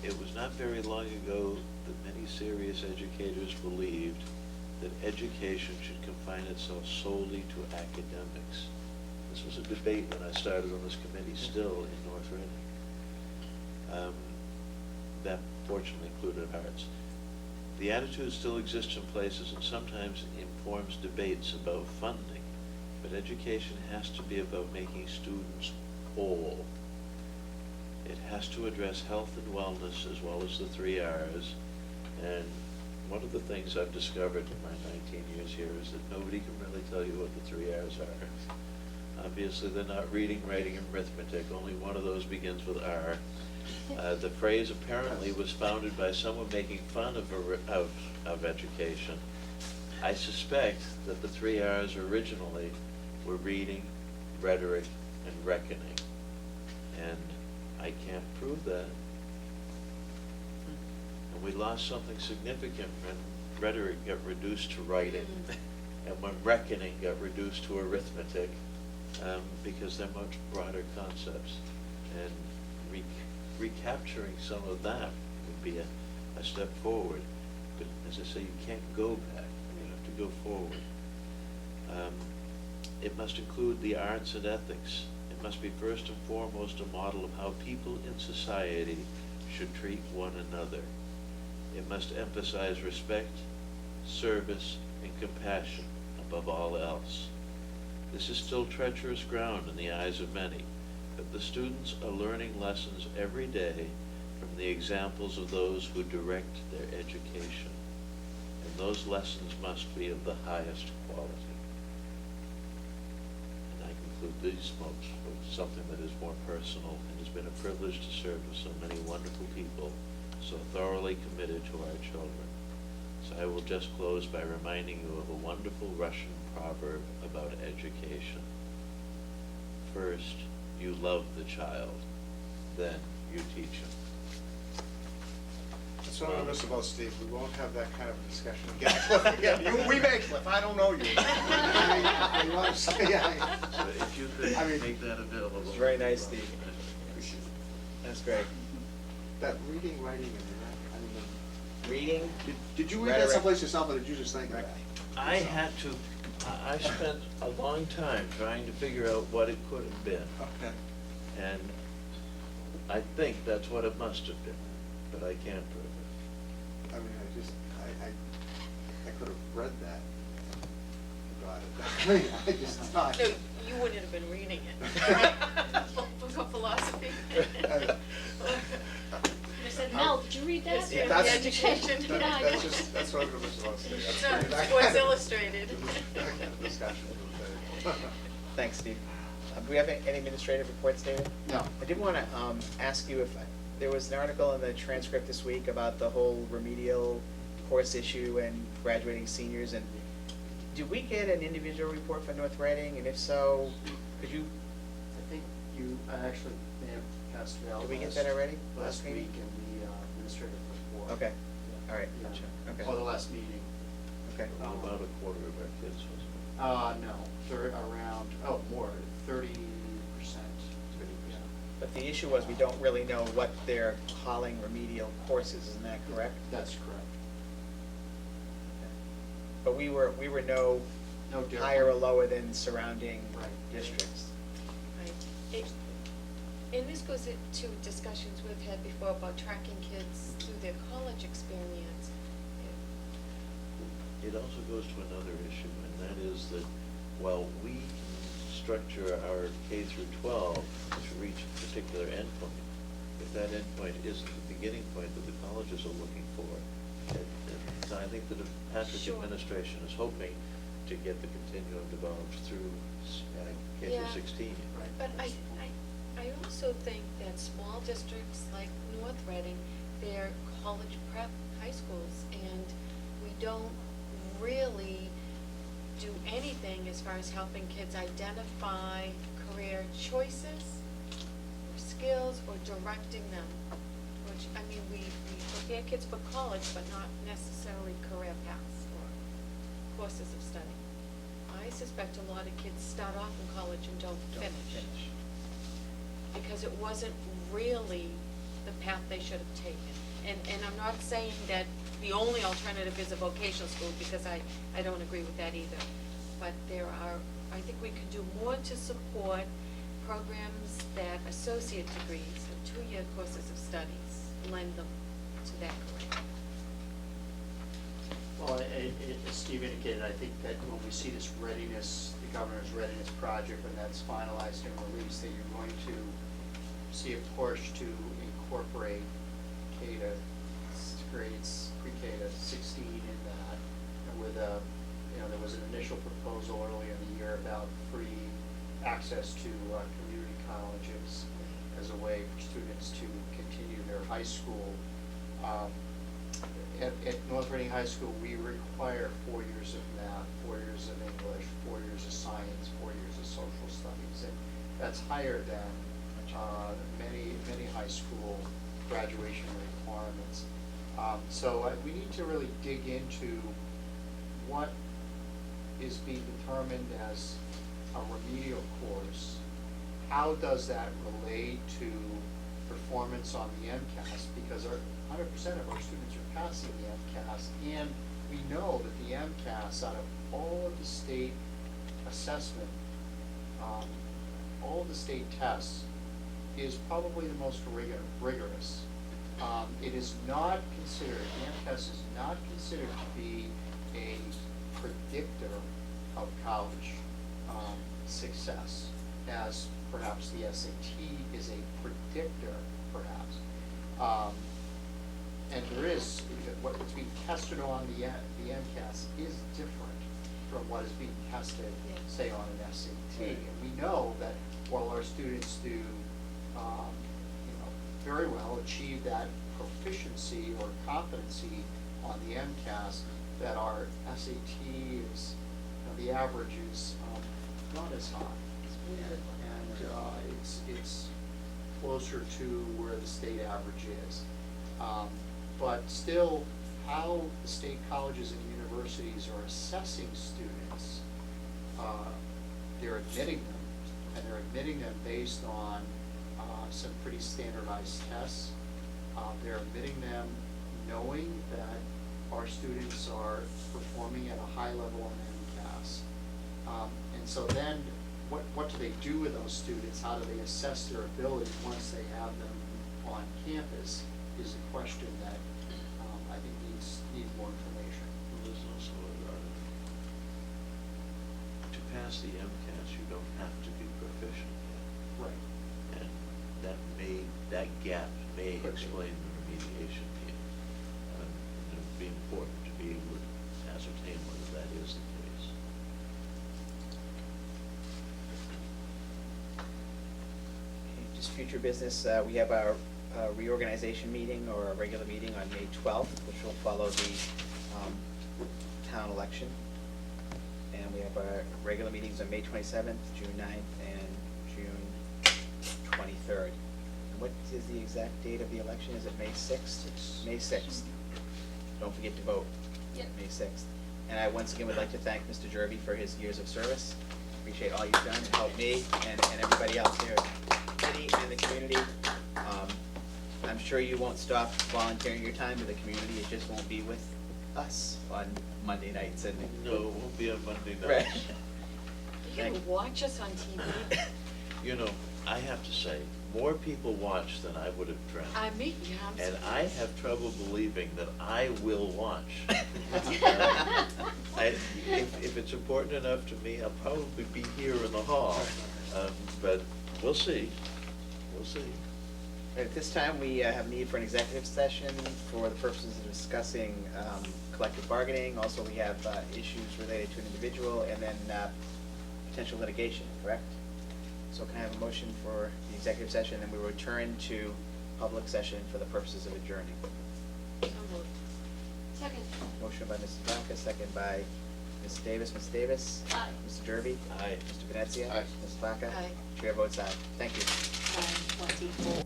It was not very long ago that many serious educators believed that education should confine itself solely to academics. This was a debate when I started on this committee, still in North Reading. That fortunately included arts. The attitude still exists in places and sometimes informs debates about funding, but education has to be about making students whole. It has to address health and wellness as well as the 3 R's. And one of the things I've discovered in my 19 years here is that nobody can really tell you what the 3 R's are. Obviously, they're not reading, writing, and arithmetic. Only one of those begins with R. The phrase apparently was founded by someone making fun of education. I suspect that the 3 R's originally were reading, rhetoric, and reckoning. And I can't prove that. And we lost something significant when rhetoric got reduced to writing, and when reckoning got reduced to arithmetic, because they're much broader concepts. And recapturing some of that would be a step forward. But as I say, you can't go back. You have to go forward. It must include the arts and ethics. It must be first and foremost a model of how people in society should treat one another. It must emphasize respect, service, and compassion above all else. This is still treacherous ground in the eyes of many, but the students are learning lessons every day from the examples of those who direct their education. And those lessons must be of the highest quality. And I conclude these notes with something that is more personal. It has been a privilege to serve with so many wonderful people, so thoroughly committed to our children. So I will just close by reminding you of a wonderful Russian proverb about education. First, you love the child, then you teach him. That's what I miss about Steve. We won't have that kind of a discussion again. We may, Cliff, I don't know you. I mean, you understand? Yeah. So if you could I mean, make that available. It's very nice, Steve. That's great. That reading, writing, and Reading, did you read that Rhetoric. someplace yourself, or did you just think of that? I had to, I spent a long time trying to figure out what it could have been. Okay. And I think that's what it must have been, but I can't prove it. I mean, I could have read that. Got it. I just thought. No, you wouldn't have been reading it. Book of philosophy. I said, Mel, did you read that? History of That's- the education. That's what I was about to say. It's not Sports Illustrated. Discussion. thanks, Steve. Do we have any administrative reports, David? No. I did want to ask you if, there was an article in the transcript this week about the whole remedial course issue and graduating seniors, and did we get an individual report for North Reading, and if so, could you, I think you actually may have passed it out. did we get that already? Last meeting? week in the administrative report. Okay, Yeah. all right, Yeah. gotcha, okay. Or the last meeting. Okay. About a quarter of our kids, wasn't No, around, more, 30%. Yeah. But the issue was, we don't really know what they're calling remedial courses, isn't that correct? That's correct. But we were no No different. higher or lower than surrounding Right. districts. Right. And this goes into discussions we've had before about tracking kids through their college experience. it? It also goes to another issue, and that is that while we structure our K through 12 to reach a particular endpoint, if that endpoint isn't the beginning point that the colleges are looking for, so I think that the Patrick Sure. administration is hoping to get the continuum developed through K through Yeah. 16. Right. But I also think that small districts like North Reading, they're college prep high schools, and we don't really do anything as far as helping kids identify career choices or skills or directing them. Which, I mean, we prepare kids for college, but not necessarily career paths or courses of study. I suspect a lot of kids start off in college and don't finish. Because it wasn't really the path they should have taken. And I'm not saying that the only alternative is a vocational school, because I don't agree with that either. But I think we could do more to support programs that associate degrees or two-year courses of studies, lend them to that career. Well, as Steve indicated, I think that when we see this readiness, the governor's readiness project, when that's finalized and released, that you're going to see a push to incorporate K to grades, pre-K to 16 in that, and with there was an initial proposal earlier in the year about free access to community colleges as a way for students to continue their high school. At North Reading High School, we require 4 years of math, 4 years of English, 4 years of science, 4 years of social studies, and that's higher than many high school graduation requirements. So we need to really dig into what is being determined as a remedial course. How does that relate to performance on the MCAS? Because 100% of our students are passing the MCAS, and we know that the MCAS, out of all of the state assessment, all of the state tests, is probably the most rigorous. It is not considered, the MCAS is not considered to be a predictor of college success, as perhaps the SAT is a predictor, perhaps. And there is, what's being tested on the MCAS is different from what is being tested, Yeah. say, on an SAT. And we know that while our students do, very well achieve that proficiency or competency on the MCAS, that our SAT is, the average is not as high. And it's closer to where the state average is. But still, how the state colleges and universities are assessing students, they're admitting them, and they're admitting them based on some pretty standardized tests. They're admitting them knowing that our students are performing at a high level on MCAS. And so then, what do they do with those students? How do they assess their ability once they have them on campus is a question that I think needs more information. Well, there's also, to pass the MCAS, you don't have to be proficient yet. Right. And that gap may Could be. explain the remediation need. It would be important to be able to ascertain whether that is the case. Okay, just future business, we have our reorganization meeting, or a regular meeting, on May 12th, which will follow the town election. And we have our regular meetings on May 27th, June 9th, and June 23rd. And what is the exact date of the election? Is it May 6th? May 6th. Don't forget to vote. Yep. May 6th. And I once again would like to thank Mr. Jervy for his years of service. Appreciate all you've done to help me and everybody else here, city and the community. I'm sure you won't stop volunteering your time with the community, it just won't be with us on Monday nights and. No, it won't be on Monday Right. nights. You can watch us on TV. You know, I have to say, more people watch than I would have dreamt. Yeah, And I have trouble believing that I will watch. If it's important enough to me, I'll probably be here in the hall, but we'll see, we'll see. At this time, we have need for an executive session for the purposes of discussing collective bargaining. Also, we have issues related to an individual, and then potential litigation, correct? So can I have a motion for the executive session, and we will return to public session for the purposes of adjourning? So moved. Second. Motion by Mrs. Blanca, second by Ms. Davis. Ms. Davis? Aye. Mr. Derby? Aye. Mr. Venezia? Aye. Ms. Blanca? Aye. Chair votes aye. Thank you. 24.